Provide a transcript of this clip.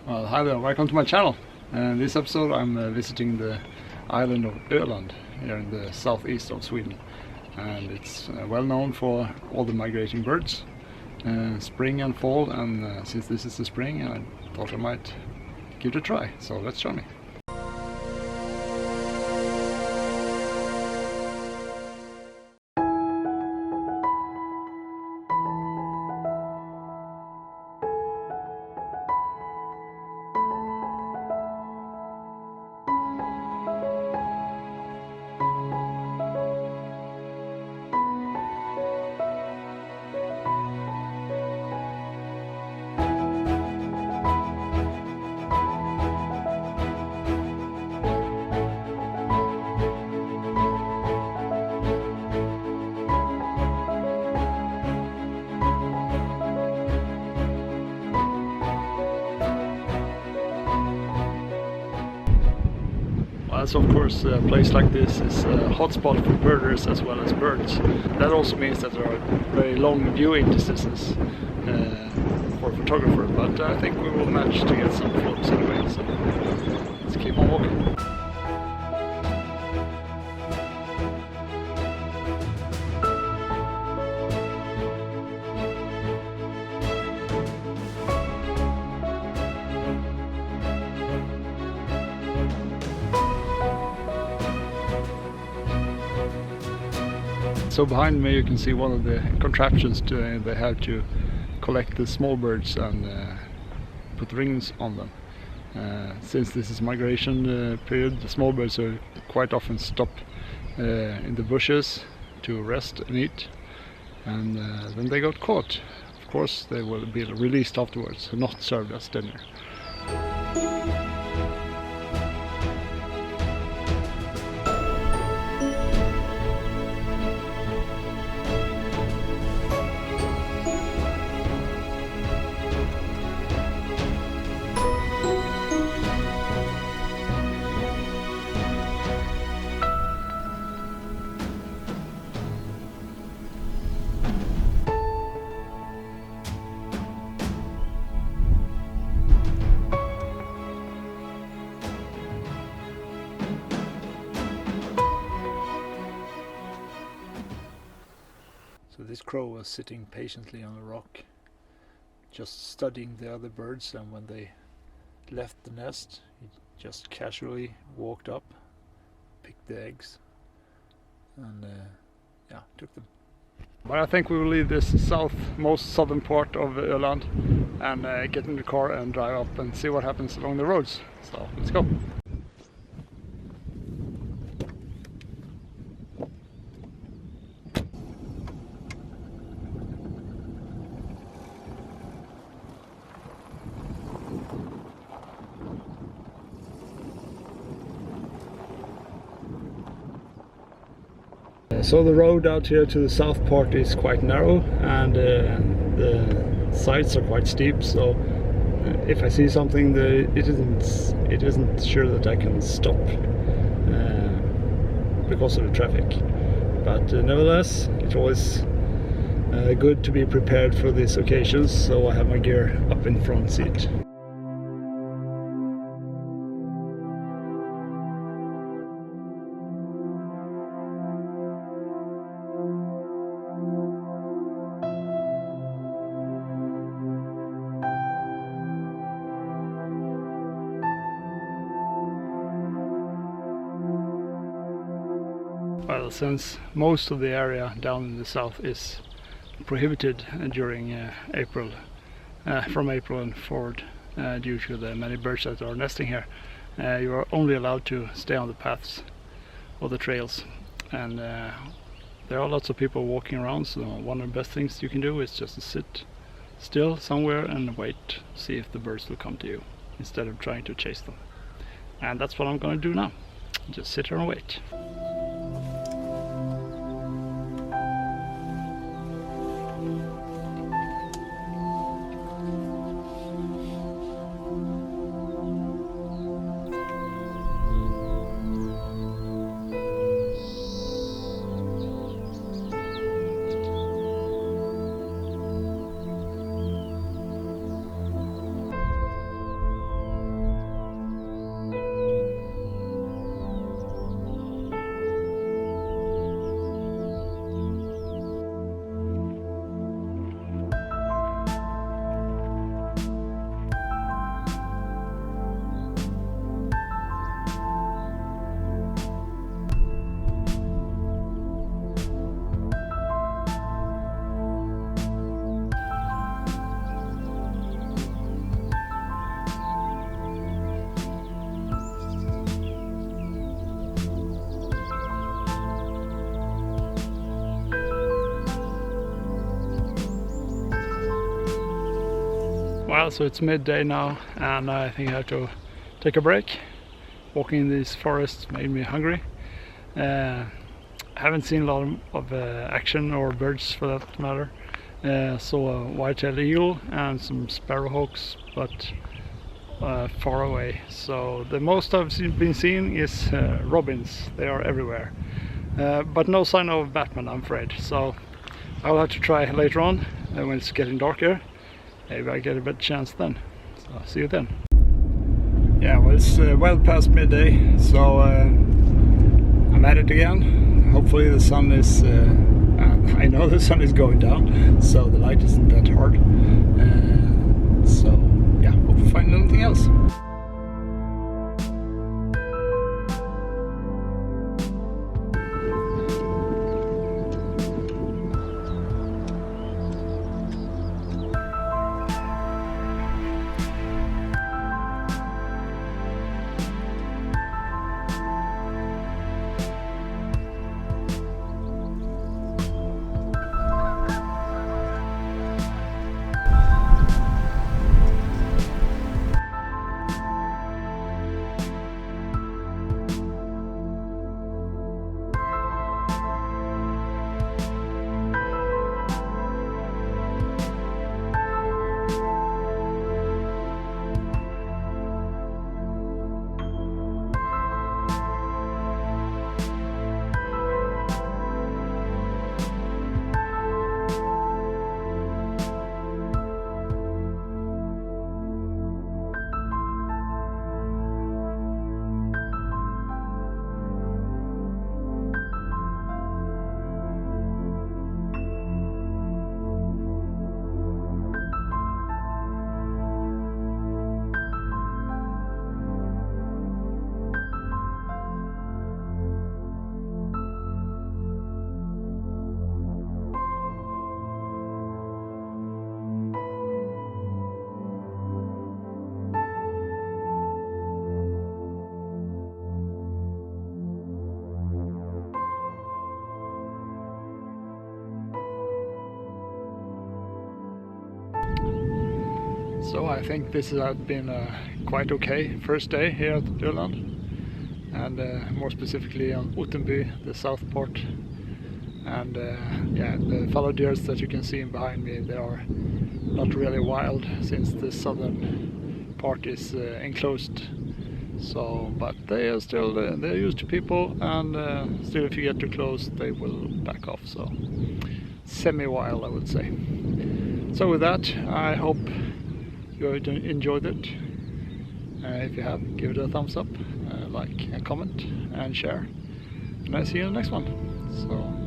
Well, hi there, welcome to my channel. In this episode I'm visiting the island of Öland here in the southeast of Sweden, and it's well known for all the migrating birds, spring and fall, and since this is the spring I thought I might give it a try, so let's join me. As of course a place like this is a hotspot for birders as well as birds. That also means that there are very long viewing distances for a photographer, but I think we will manage to get some photos anyway, so let's keep on walking. So behind me you can see one of the contraptions they have to collect the small birds and put rings on them. Since this is migration period, the small birds are quite often stop in the bushes to rest and eat, and then they got caught. Of course they will be released afterwards, so not served as dinner. So this crow was sitting patiently on a rock, just studying the other birds, and when they left the nest, he just casually walked up, picked the eggs, and took them. But I think we will leave this most southern part of Öland and get in the car and drive up and see what happens along the roads. So let's go. So the road out here to the south part is quite narrow, and the sides are quite steep, so if I see something it isn't sure that I can stop because of the traffic. But nevertheless, it's always good to be prepared for these occasions, so I have my gear up in the front seat. Well, since most of the area down in the south is prohibited during April, from April and forward, due to the many birds that are nesting here, you are only allowed to stay on the paths or the trails, and there are lots of people walking around, so one of the best things you can do is just to sit still somewhere and wait, see if the birds will come to you, instead of trying to chase them. And that's what I'm going to do now, just sit here and wait. Yeah, so it's midday now, and I think I have to take a break. Walking in these forests made me hungry. I haven't seen a lot of action or birds for that matter. Saw a white-tailed eagle and some sparrowhawks, but far away. So the most I've been seeing is robins. They are everywhere, but no sign of Batman, I'm afraid. So I'll have to try later on when it's getting darker. Maybe I get a better chance then. So see you then. Yeah, well, it's well past midday, so I'm at it again. Hopefully the sun is, I know the sun is going down, so the light isn't that hard. So yeah, hope we find anything else. So I think this has been a quite okay first day here at Öland, and more specifically on Ottenby, the south part. And yeah, the fallow deers that you can see behind me, they are not really wild since the southern part is enclosed. So, but they are still they're used to people, and still if you get too close they will back off. So semi-wild, I would say. So with that, I hope you enjoyed it. If you have, give it a thumbs up, like, a comment and share, and I see you in the next one. So